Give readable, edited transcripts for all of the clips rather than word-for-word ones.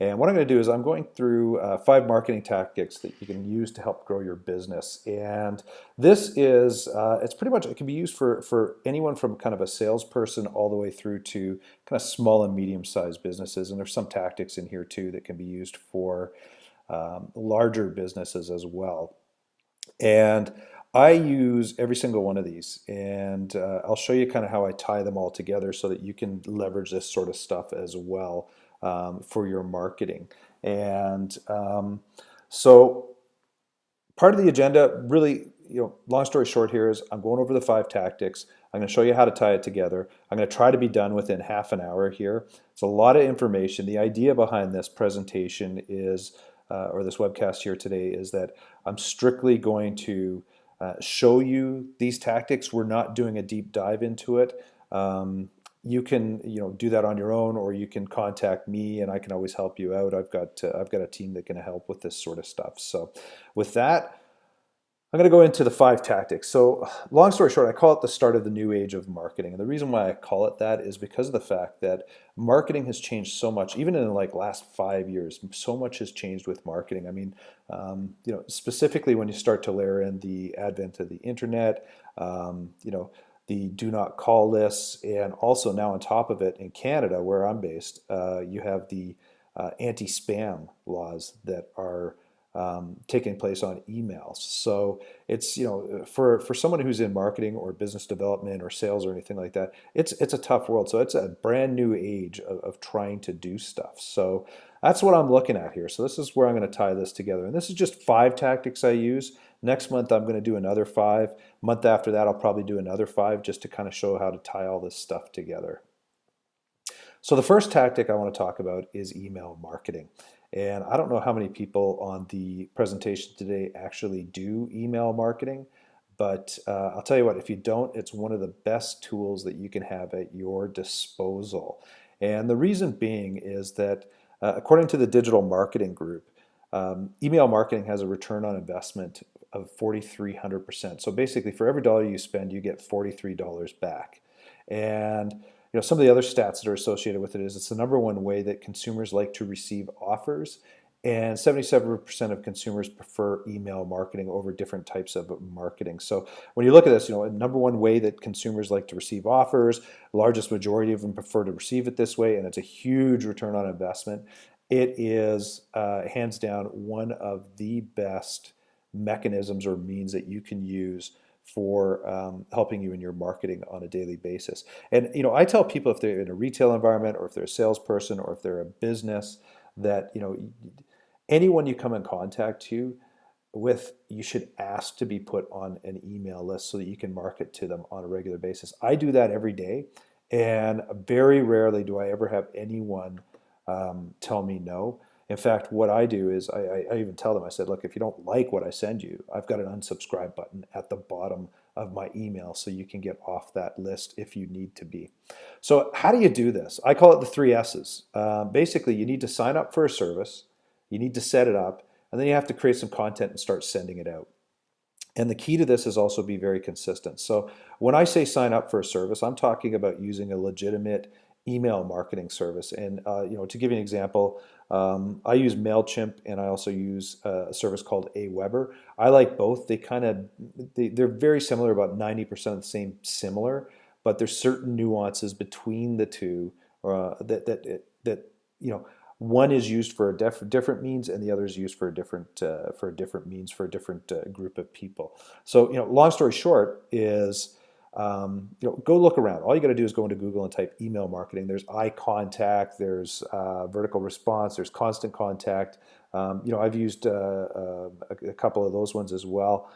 And what I'm going to do is I'm going through 5 marketing tactics that you can use to help grow your business. And this is, it's pretty much, it can be used for anyone from kind of a salesperson all the way through to kind of small and medium-sized businesses. And there's some tactics in here too that can be used for larger businesses as well. And I use every single one of these, and I'll show you kind of how I tie them all together so that you can leverage this sort of stuff as well for your marketing. And so part of the agenda, really, long story short here is I'm going over the 5 tactics. I'm going to show you how to tie it together. I'm going to try to be done within half an hour here. It's a lot of information. The idea behind this presentation is, or this webcast here today, is that I'm strictly going to show you these tactics. We're not doing a deep dive into it. You can do that on your own, or you can contact me, and I can always help you out. I've got a team that can help with this sort of stuff. So with that, I'm going to go into the 5 tactics. So long story short, I call it the start of the new age of marketing. And the reason why I call it that is because of the fact that marketing has changed so much, even in the last 5 years, so much has changed with marketing. I mean, specifically when you start to layer in the advent of the internet, the do not call lists, and also now on top of it in Canada, where I'm based, you have the anti-spam laws that are taking place on emails. So it's, for someone who's in marketing or business development or sales or anything like that, it's a tough world. So it's a brand new age of trying to do stuff. So that's what I'm looking at here. So this is where I'm going to tie this together. And this is just 5 tactics I use. Next month I'm going to do another 5. Month after that I'll probably do another 5, just to kind of show how to tie all this stuff together. So the first tactic I want to talk about is email marketing. And I don't know how many people on the presentation today actually do email marketing, but I'll tell you what, if you don't, it's one of the best tools that you can have at your disposal. And the reason being is that according to the Digital Marketing Group, email marketing has a return on investment of 4,300%. So basically, for every dollar you spend, you get $43 back. And some of the other stats that are associated with it is it's the #1 way that consumers like to receive offers, and 77% of consumers prefer email marketing over different types of marketing. So when you look at this, #1 way that consumers like to receive offers, largest majority of them prefer to receive it this way, and it's a huge return on investment. It is hands down one of the best mechanisms or means that you can use for helping you in your marketing on a daily basis. And I tell people, if they're in a retail environment, or if they're a salesperson, or if they're a business, that anyone you come in contact with, you should ask to be put on an email list so that you can market to them on a regular basis. I do that every day, and very rarely do I ever have anyone tell me no. In fact, what I do is I even tell them, I said, look, if you don't like what I send you, I've got an unsubscribe button at the bottom of my email so you can get off that list if you need to be. So how do you do this? I call it the 3 S's. Basically, you need to sign up for a service, you need to set it up, and then you have to create some content and start sending it out. And the key to this is also be very consistent. So when I say sign up for a service, I'm talking about using a legitimate email marketing service. And to give you an example, I use MailChimp, and I also use a service called Aweber. I like both. They're very similar, about 90% of the same similar, but there's certain nuances between the two that one is used for a different means, and the other is used for a different means for a different group of people. So long story short is, go look around. All you got to do is go into Google and type email marketing. There's eye contact, there's vertical response, there's constant contact. I've used a couple of those ones as well.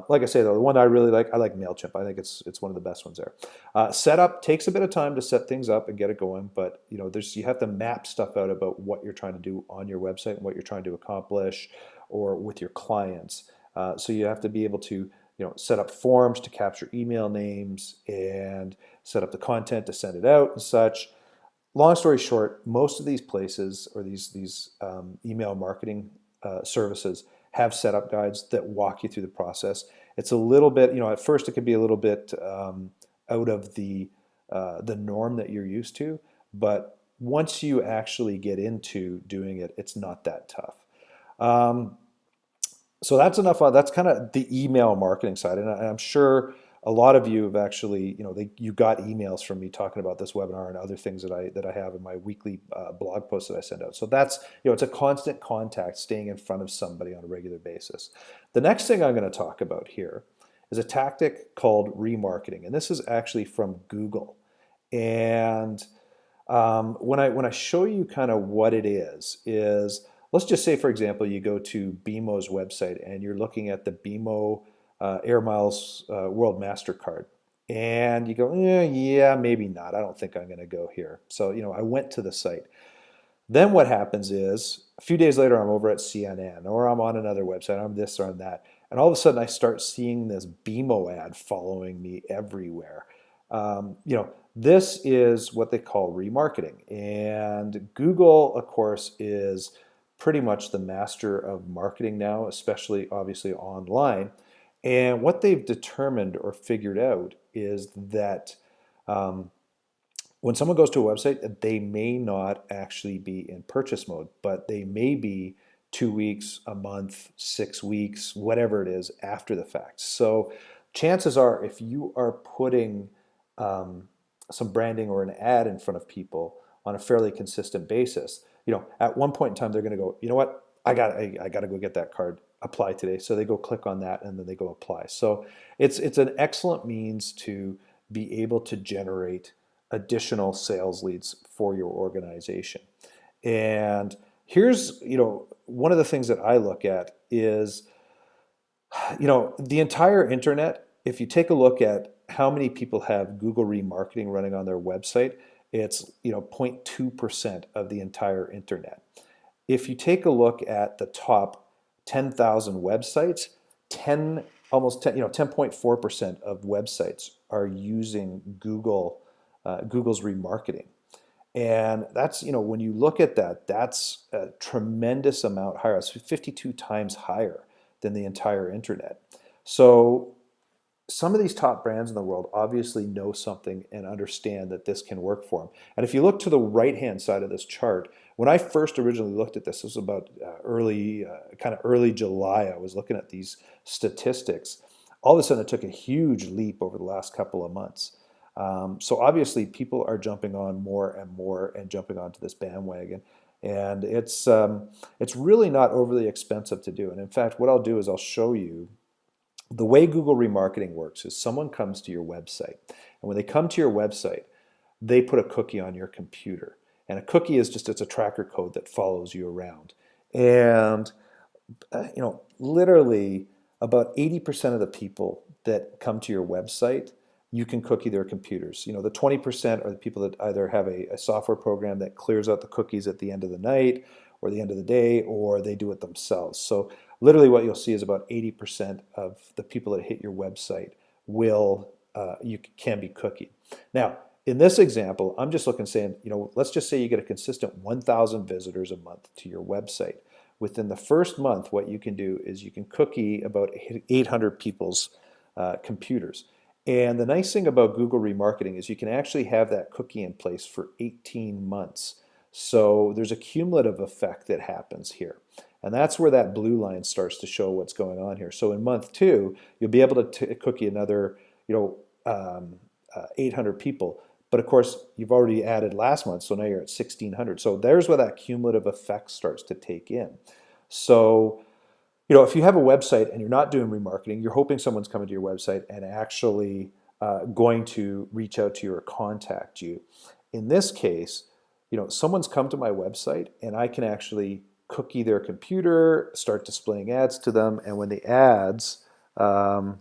Like I say, though, the one I really like, I like MailChimp. I think it's one of the best ones there. Setup takes a bit of time to set things up and get it going, but you have to map stuff out about what you're trying to do on your website and what you're trying to accomplish, or with your clients. So you have to be able to set up forms to capture email names and set up the content to send it out and such. Long story short, most of these places, or these email marketing services, have setup guides that walk you through the process. It's a little bit, at first it can be a little bit out of the norm that you're used to, but once you actually get into doing it, it's not that tough. Um, so that's enough. That's kind of the email marketing side, and I'm sure a lot of you have actually, you got emails from me talking about this webinar and other things that I have in my weekly blog posts that I send out. So that's, it's a constant contact, staying in front of somebody on a regular basis. The next thing I'm going to talk about here is a tactic called remarketing, and this is actually from Google. And when I show you kind of what it is let's just say, for example, you go to BMO's website and you're looking at the BMO Air Miles World Mastercard, and you go, yeah, maybe not. I don't think I'm going to go here. So I went to the site. Then what happens is a few days later, I'm over at CNN or I'm on another website, I'm this or I'm that. And all of a sudden, I start seeing this BMO ad following me everywhere. This is what they call remarketing. And Google, of course, is pretty much the master of marketing now, especially obviously online. And what they've determined or figured out is that um, when someone goes to a website, they may not actually be in purchase mode, but they may be 2 weeks, a month, 6 weeks, whatever it is after the fact. So chances are, if you are putting um, some branding or an ad in front of people on a fairly consistent basis, at one point in time, they're going to go, you know what, I got to go get that card, apply today. So they go click on that and then they go apply. So it's an excellent means to be able to generate additional sales leads for your organization. And here's, one of the things that I look at is, the entire internet. If you take a look at how many people have Google remarketing running on their website, it's, 0.2% of the entire internet. If you take a look at the top 10,000 websites, 10 almost 10, 10.4% of websites are using Google's remarketing. And that's, when you look at that, that's a tremendous amount higher. It's 52 times higher than the entire internet. So some of these top brands in the world obviously know something and understand that this can work for them. And if you look to the right-hand side of this chart, when I first originally looked at this was about early July. I was looking at these statistics. All of a sudden, it took a huge leap over the last couple of months. So obviously, people are jumping on more and more and jumping onto this bandwagon. And it's really not overly expensive to do. And in fact, what I'll do is I'll show you the way Google remarketing works is someone comes to your website. And when they come to your website, they put a cookie on your computer. And a cookie is it's a tracker code that follows you around. And, literally about 80% of the people that come to your website, you can cookie their computers. The 20% are the people that either have a software program that clears out the cookies at the end of the night or the end of the day, or they do it themselves. So literally what you'll see is about 80% of the people that hit your website you can be cookied. Now, in this example, I'm just looking saying, let's just say you get a consistent 1,000 visitors a month to your website. Within the first month, what you can do is you can cookie about 800 people's computers. And the nice thing about Google remarketing is you can actually have that cookie in place for 18 months. So there's a cumulative effect that happens here. And that's where that blue line starts to show what's going on here. So in month 2, you'll be able to cookie another, 800 people. But of course, you've already added last month, so now you're at 1,600. So there's where that cumulative effect starts to take in. So, if you have a website and you're not doing remarketing, you're hoping someone's coming to your website and actually going to reach out to you or contact you. In this case, someone's come to my website and I can actually cookie their computer, start displaying ads to them, and when the ads are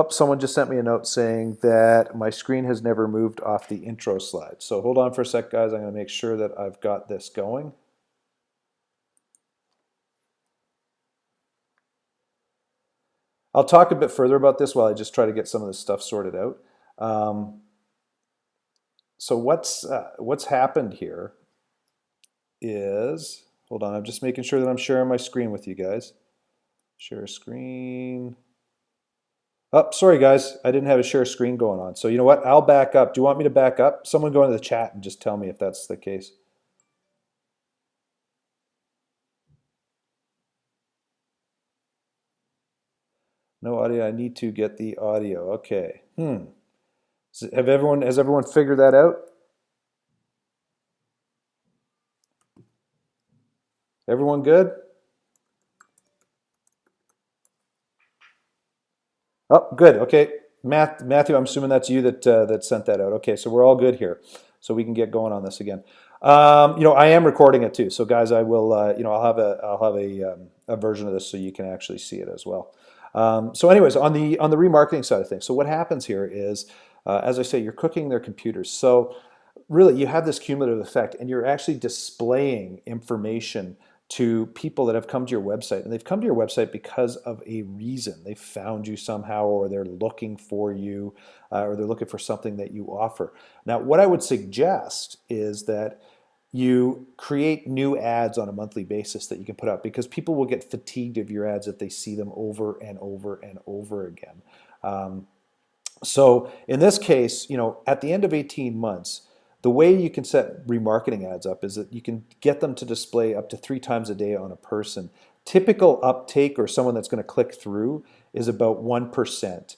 someone just sent me a note saying that my screen has never moved off the intro slide. So hold on for a sec, guys. I'm going to make sure that I've got this going. I'll talk a bit further about this while I just try to get some of this stuff sorted out. So what's happened here is, hold on, I'm just making sure that I'm sharing my screen with you guys. Share screen. Oh, sorry guys, I didn't have a share screen going on. So you know what? I'll back up. Do you want me to back up? Someone go into the chat and just tell me if that's the case. No audio. I need to get the audio. Okay. Has everyone figured that out? Everyone good? Oh, good. Okay. Matthew, I'm assuming that's you that sent that out. Okay, so we're all good here, so we can get going on this again. I am recording it too, so guys, I will. I'll have a version of this so you can actually see it as well. Anyways, on the remarketing side of things, so what happens here is, as I say, you're cooking their computers. So really you have this cumulative effect and you're actually displaying information to people that have come to your website, and they've come to your website because of a reason. They found you somehow, or they're looking for you, or they're looking for something that you offer. Now what I would suggest is that you create new ads on a monthly basis that you can put out, because people will get fatigued of your ads if they see them over and over and over again. So in this case, at the end of 18 months, the way you can set remarketing ads up is that you can get them to display up to 3 times a day on a person. Typical uptake, or someone that's going to click through, is about 1%.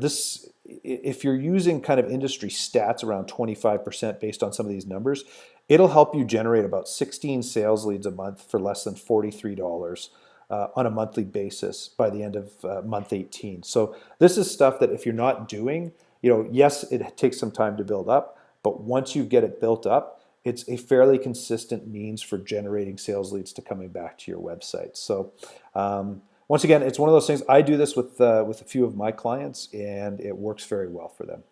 This, if you're using kind of industry stats around 25% based on some of these numbers, it'll help you generate about 16 sales leads a month for less than $43 on a monthly basis by the end of month 18. So this is stuff that if you're not doing, yes, it takes some time to build up, but once you get it built up, it's a fairly consistent means for generating sales leads to coming back to your website. So once again, it's one of those things. I do this with a few of my clients, and it works very well for them.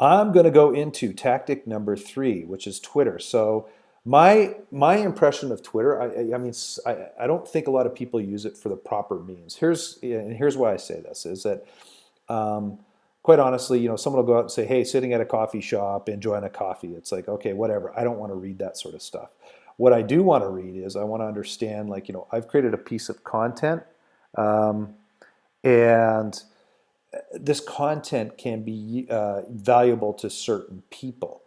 I'm going to go into tactic number 3, which is Twitter. So my impression of Twitter, I don't think a lot of people use it for the proper means. Here's why I say this is that um, quite honestly, someone will go out and say, "Hey, sitting at a coffee shop, enjoying a coffee." It's like, okay, whatever. I don't want to read that sort of stuff. What I do want to read is I want to understand, like, I've created a piece of content, um, and this content can be valuable to certain people.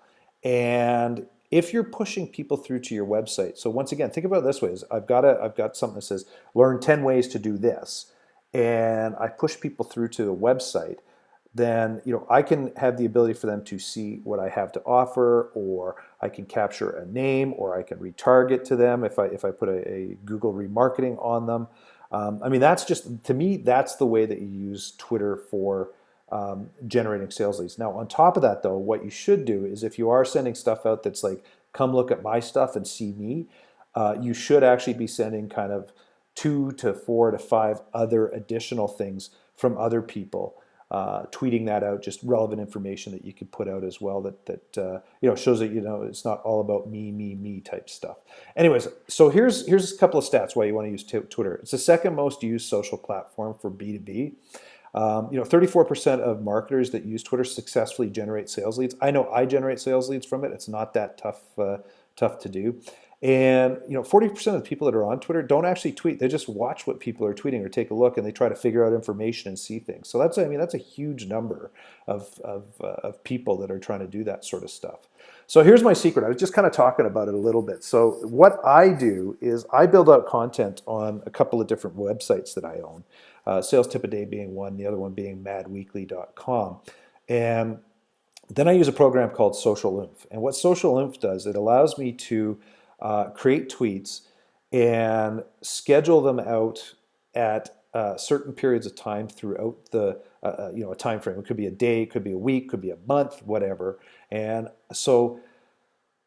And if you're pushing people through to your website, so once again, think about it this way: is I've got something that says learn 10 ways to do this, and I push people through to the website. Then I can have the ability for them to see what I have to offer, or I can capture a name, or I can retarget to them if I put a Google remarketing on them. That's just, to me, that's the way that you use Twitter for generating sales leads. Now, on top of that, though, what you should do is, if you are sending stuff out that's like, come look at my stuff and see me, you should actually be sending kind of 2 to 4 to 5 other additional things from other people. Tweeting that out, just relevant information that you could put out as well, that shows that it's not all about me type stuff. Anyways, so here's a couple of stats why you want to use Twitter. It's the second most used social platform for B2B. 34% of marketers that use Twitter successfully generate sales leads. I know I generate sales leads from it. It's not that tough to do. And 40% of the people that are on Twitter don't actually tweet. They just watch what people are tweeting or take a look, and they try to figure out information and see things. So that's a huge number of people that are trying to do that sort of stuff. So here's my secret. I was just kind of talking about it a little bit. So what I do is I build out content on a couple of different websites that I own. Sales Tip a Day being one, the other one being madweekly.com. And then I use a program called Social Oomph. And what Social Oomph does, it allows me to create tweets and schedule them out at certain periods of time throughout a time frame. It could be a day, it could be a week, could be a month, whatever. And so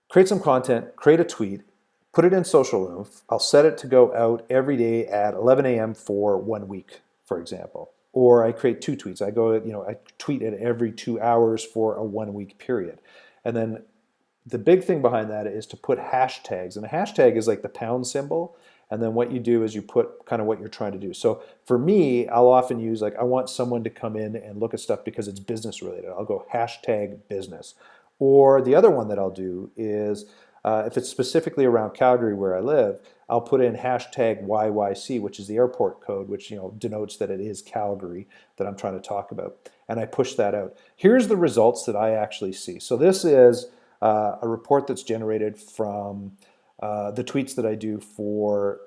create some content, create a tweet, put it in Social Oomph. I'll set it to go out every day at 11 a.m. for 1 week, for example. Or I create 2 tweets. I tweet it every 2 hours for a 1 week period. And then the big thing behind that is to put hashtags. And a hashtag is like the pound symbol. And then what you do is you put kind of what you're trying to do. So for me, I'll often use, like, I want someone to come in and look at stuff because it's business related. I'll go hashtag business. Or the other one that I'll do is, if it's specifically around Calgary where I live, I'll put in hashtag YYC, which is the airport code, which denotes that it is Calgary that I'm trying to talk about, and I push that out. Here's the results that I actually see. So this is a report that's generated from the tweets that I do for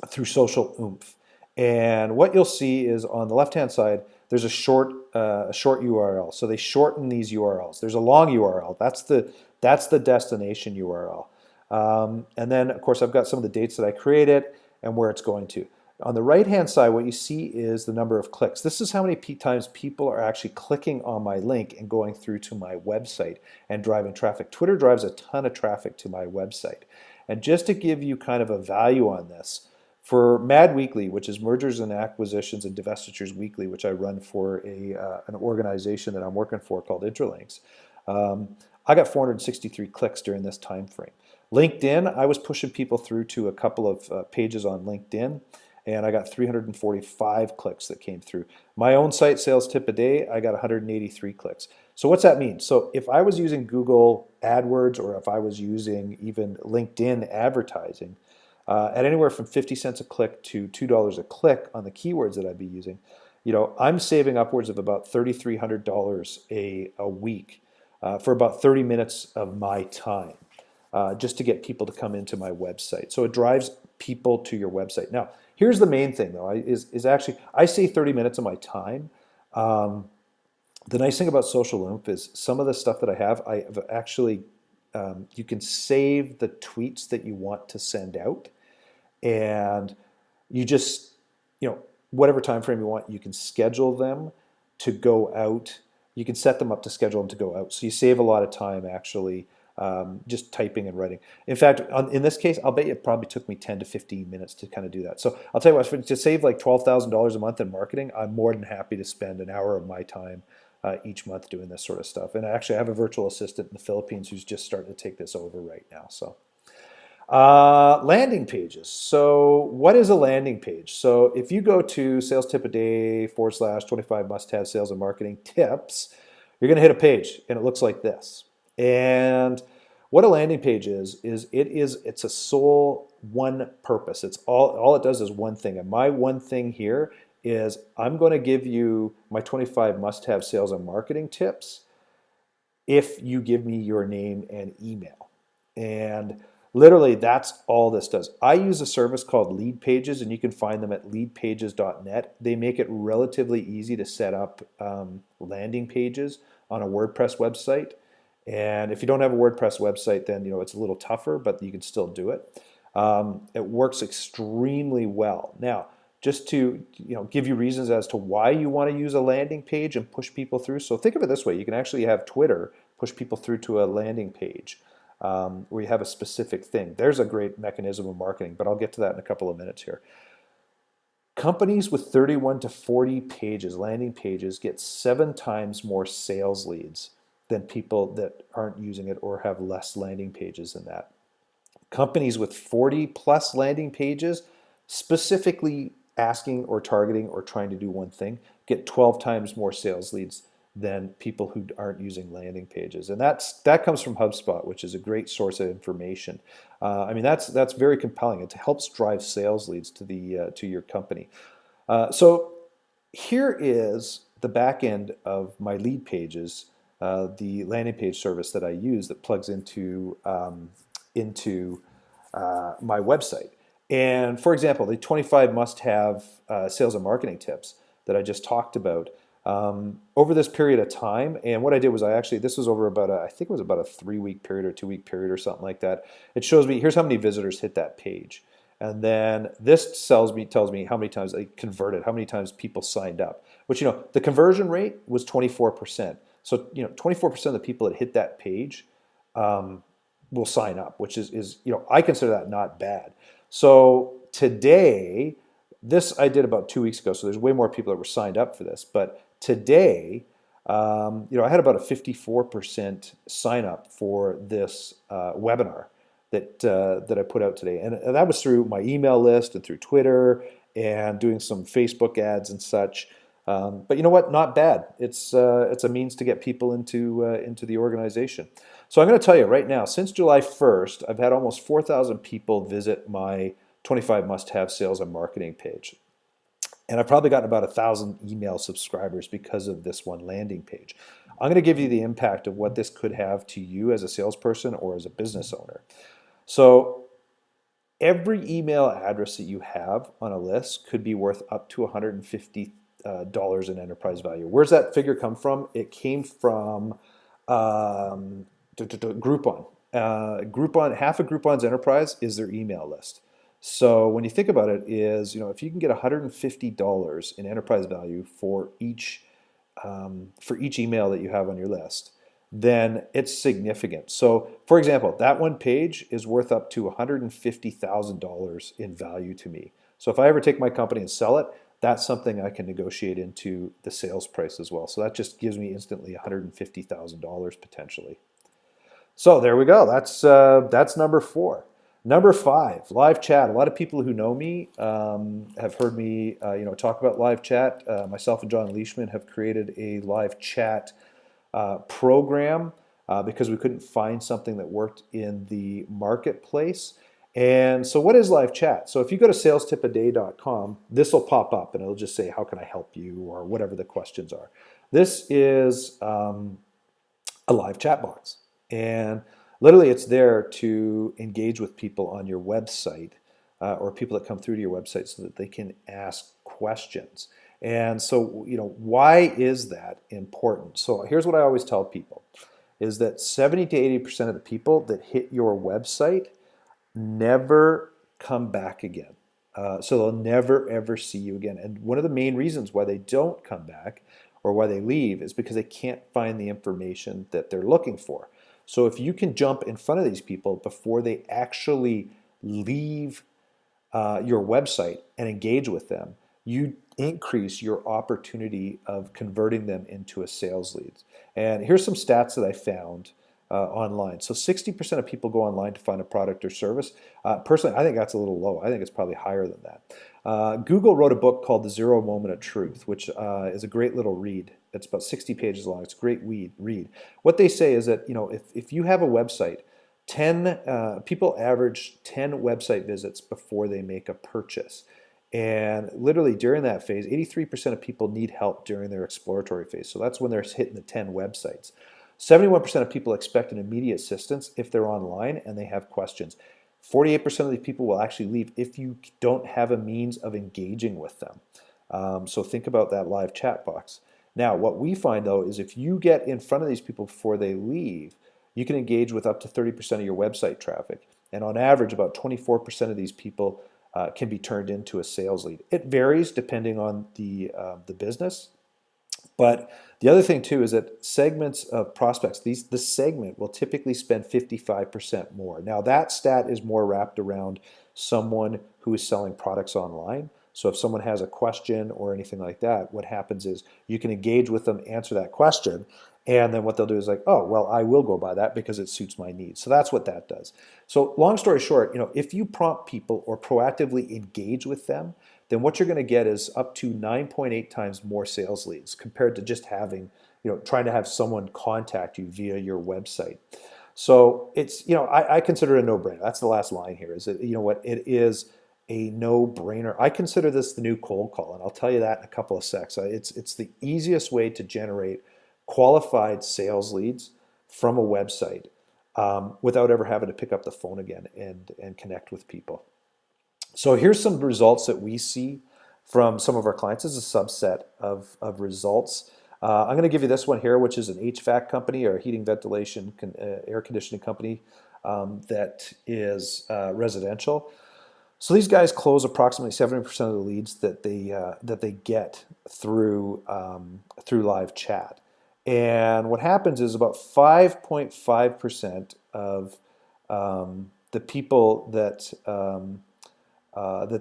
through Social Oomph. And what you'll see is on the left-hand side, there's a short URL. So they shorten these URLs. There's a long URL. That's the destination URL. And then, of course, I've got some of the dates that I created and where it's going to. On the right-hand side, what you see is the number of clicks. This is how many times people are actually clicking on my link and going through to my website and driving traffic. Twitter drives a ton of traffic to my website. And just to give you kind of a value on this, for Mad Weekly, which is Mergers and Acquisitions and Divestitures Weekly, which I run for an organization that I'm working for called Intralinks, I got 463 clicks during this time frame. LinkedIn, I was pushing people through to a couple of pages on LinkedIn, and I got 345 clicks that came through. My own site, Sales Tip a Day, I got 183 clicks. So what's that mean? So if I was using Google AdWords, or if I was using even LinkedIn advertising, at anywhere from 50 cents a click to $2 a click on the keywords that I'd be using, I'm saving upwards of about $3,300 a week for about 30 minutes of my time just to get people to come into my website. So it drives people to your website. Now, here's the main thing though, is actually, I save 30 minutes of my time. The nice thing about Social Oomph is some of the stuff that I have actually, you can save the tweets that you want to send out, and you just, whatever time frame you want, you can schedule them to go out. You can set them up to schedule them to go out. So you save a lot of time actually just typing and writing. In fact, in this case, I'll bet you it probably took me 10 to 15 minutes to kind of do that. So I'll tell you what, to save like $12,000 a month in marketing, I'm more than happy to spend an hour of my time each month doing this sort of stuff. And actually, I have a virtual assistant in the Philippines who's just starting to take this over right now. So landing pages. So what is a landing page? So if you go to Sales Tip a Day /25 must-have sales and marketing tips, you're going to hit a page and it looks like this. And what a landing page it's a sole one purpose. It's all it does is one thing. And my one thing here is I'm going to give you my 25 must-have sales and marketing tips if you give me your name and email. And literally, that's all this does. I use a service called Lead Pages, and you can find them at leadpages.net. They make it relatively easy to set up landing pages on a WordPress website. And if you don't have a WordPress website, then it's a little tougher, but you can still do it. It works extremely well. Now, just to give you reasons as to why you want to use a landing page and push people through. So think of it this way: you can actually have Twitter push people through to a landing page where you have a specific thing. There's a great mechanism of marketing, but I'll get to that in a couple of minutes here. Companies with 31 to 40 pages, landing pages, get 7 times more sales leads than people that aren't using it or have less landing pages than that. Companies with 40 plus landing pages, specifically asking or targeting or trying to do one thing, get 12 times more sales leads than people who aren't using landing pages. And that comes from HubSpot, which is a great source of information. That's very compelling. It helps drive sales leads to your company. So here is the back end of my lead pages, the landing page service that I use that plugs into my website. And for example, the 25 must-have sales and marketing tips that I just talked about, over this period of time, and what I did was this was over I think it was about a 3-week period or 2-week period or something like that. It shows me, here's how many visitors hit that page. And then this tells me how many times they converted, how many times people signed up, which, the conversion rate was 24%. So, 24% of the people that hit that page will sign up, which is I consider that not bad. So today, this I did about 2 weeks ago, so there's way more people that were signed up for this. But today, I had about a 54% sign up for this webinar that I put out today, and that was through my email list and through Twitter and doing some Facebook ads and such. But you know what? Not bad. It's a means to get people into the organization. So I'm going to tell you right now, since July 1st, I've had almost 4,000 people visit my 25 must-have sales and marketing page. And I've probably gotten about 1,000 email subscribers because of this one landing page. I'm going to give you the impact of what this could have to you as a salesperson or as a business owner. So every email address that you have on a list could be worth up to $150 in enterprise value. Where's that figure come from? It came from Groupon. Groupon, half of Groupon's enterprise is their email list. So when you think about it, if you can get $150 in enterprise value for each email that you have on your list, then it's significant. So, for example, that one page is worth up to $150,000 in value to me. So if I ever take my company and sell it, that's something I can negotiate into the sales price as well. So that just gives me instantly $150,000 potentially. So there we go. That's number 4. Number 5, live chat. A lot of people who know me have heard me, talk about live chat. Myself and John Leishman have created a live chat program because we couldn't find something that worked in the marketplace. And so what is live chat? So if you go to salestipaday.com, this will pop up and it'll just say, how can I help you, or whatever the questions are. This is a live chat box. And literally it's there to engage with people on your website or people that come through to your website so that they can ask questions. And so, why is that important? So here's what I always tell people is that 70 to 80% of the people that hit your website never come back again. So they'll never, ever see you again. And one of the main reasons why they don't come back or why they leave is because they can't find the information that they're looking for. So if you can jump in front of these people before they actually leave your website and engage with them, you increase your opportunity of converting them into a sales lead. And here's some stats that I found online. So 60% of people go online to find a product or service. Personally, I think that's a little low. I think it's probably higher than that. Google wrote a book called The Zero Moment of Truth, which is a great little read. It's about 60 pages long. It's a great read. What they say is that if you have a website, 10 people average 10 website visits before they make a purchase. And literally during that phase, 83% of people need help during their exploratory phase. So that's when they're hitting the 10 websites. 71% of people expect an immediate assistance if they're online and they have questions. 48% of the people will actually leave if you don't have a means of engaging with them. So think about that live chat box. Now, what we find though is if you get in front of these people before they leave, you can engage with up to 30% of your website traffic. And on average, about 24% of these people can be turned into a sales lead. It varies depending on the business. But the other thing too is that segments of prospects, this segment will typically spend 55% more. Now that stat is more wrapped around someone who is selling products online. So if someone has a question or anything like that, what happens is you can engage with them, answer that question, and then what they'll do is like, oh, well, I will go buy that because it suits my needs. So that's what that does. So long story short, if you prompt people or proactively engage with them, then what you're going to get is up to 9.8 times more sales leads compared to just having, trying to have someone contact you via your website. So it's, I consider it a no-brainer. That's the last line here is that, it is a no-brainer. I consider this the new cold call, and I'll tell you that in a couple of secs. It's the easiest way to generate qualified sales leads from a website without ever having to pick up the phone again and connect with people. So here's some results that we see from some of our clients. This is a subset of results. I'm going to give you this one here, which is an HVAC company or heating, ventilation, air conditioning company that is residential. So these guys close approximately 70% of the leads that they get through live chat. And what happens is about 5.5% of the people that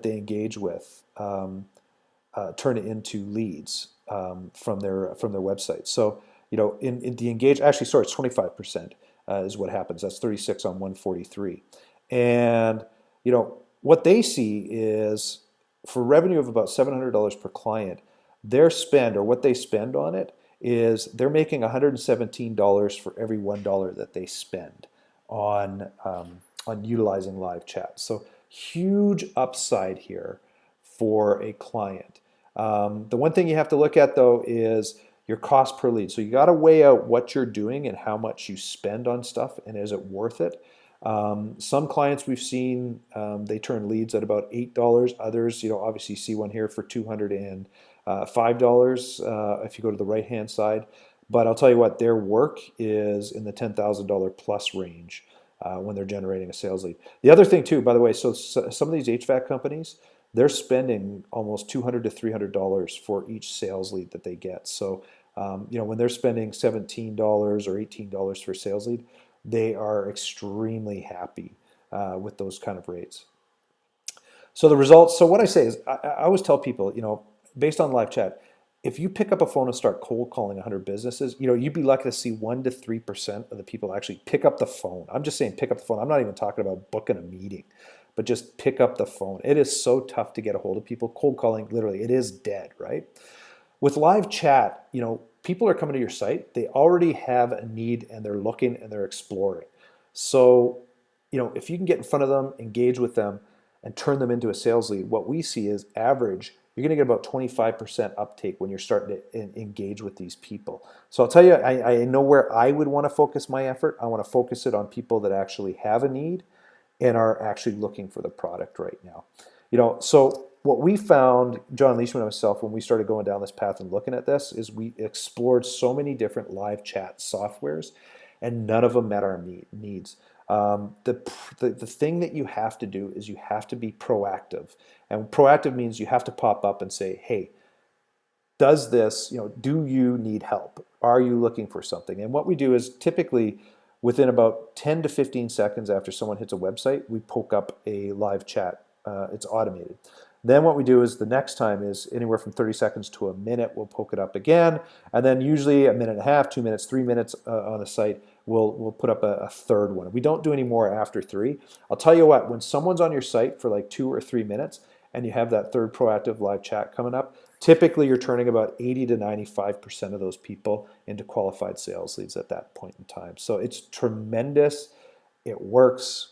they engage with turn it into leads from their website. So in the engage, actually, sorry, it's 25% is what happens. That's 36 on 143, and what they see is for revenue of about $700 per client, their spend or what they spend on it is they're making $117 for every $1 that they spend on utilizing live chat. So huge upside here for a client. The one thing you have to look at though is your cost per lead. So you got to weigh out what you're doing and how much you spend on stuff, and is it worth it? Some clients we've seen, they turn leads at about $8. Others, obviously you see one here for $205 if you go to the right-hand side. But I'll tell you what, their work is in the $10,000 plus range when they're generating a sales lead. The other thing too, by the way, so some of these HVAC companies, they're spending almost $200 to $300 for each sales lead that they get. So, when they're spending $17 or $18 for a sales lead, they are extremely happy with those kind of rates. So the results, so what I say is, I always tell people, based on live chat, if you pick up a phone and start cold calling 100 businesses, you'd be lucky to see 1 to 3% of the people actually pick up the phone. I'm just saying pick up the phone. I'm not even talking about booking a meeting, but just pick up the phone. It is so tough to get a hold of people. Cold calling, literally, it is dead, right? With live chat, people are coming to your site. They already have a need and they're looking and they're exploring. So, if you can get in front of them, engage with them, and turn them into a sales lead, what we see is average, you're going to get about 25% uptake when you're starting to engage with these people. So I'll tell you, I know where I would want to focus my effort. I want to focus it on people that actually have a need and are actually looking for the product right now. So what we found, John Leishman and myself, when we started going down this path and looking at this, is we explored so many different live chat softwares, and none of them met our needs. The thing that you have to do is you have to be proactive. And proactive means you have to pop up and say, hey, does this, do you need help? Are you looking for something? And what we do is typically within about 10 to 15 seconds after someone hits a website, we poke up a live chat. It's automated. Then what we do is the next time is anywhere from 30 seconds to a minute, we'll poke it up again. And then usually a minute and a half, 2 minutes, 3 minutes on the site, we'll put up a third one. We don't do any more after 3. I'll tell you what, when someone's on your site for like 2 or 3 minutes and you have that third proactive live chat coming up, typically you're turning about 80 to 95% of those people into qualified sales leads at that point in time. So it's tremendous. It works.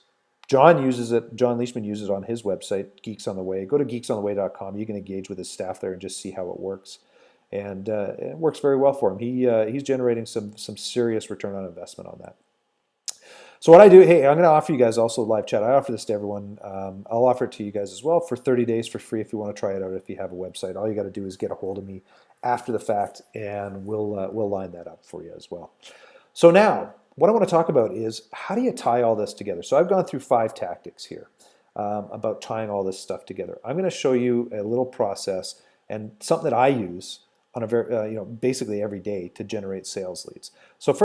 John uses it. John Leishman uses it on his website, Geeks on the Way. Go to geeksontheway.com. You can engage with his staff there and just see how it works. And it works very well for him. He's generating some serious return on investment on that. So what I do, hey, I'm going to offer you guys also live chat. I offer this to everyone. I'll offer it to you guys as well for 30 days for free if you want to try it out. If you have a website, all you got to do is get a hold of me after the fact, and we'll line that up for you as well. So now, what I want to talk about is how do you tie all this together? So I've gone through 5 tactics here about tying all this stuff together. I'm going to show you a little process and something that I use on a very, basically every day to generate sales leads. So first,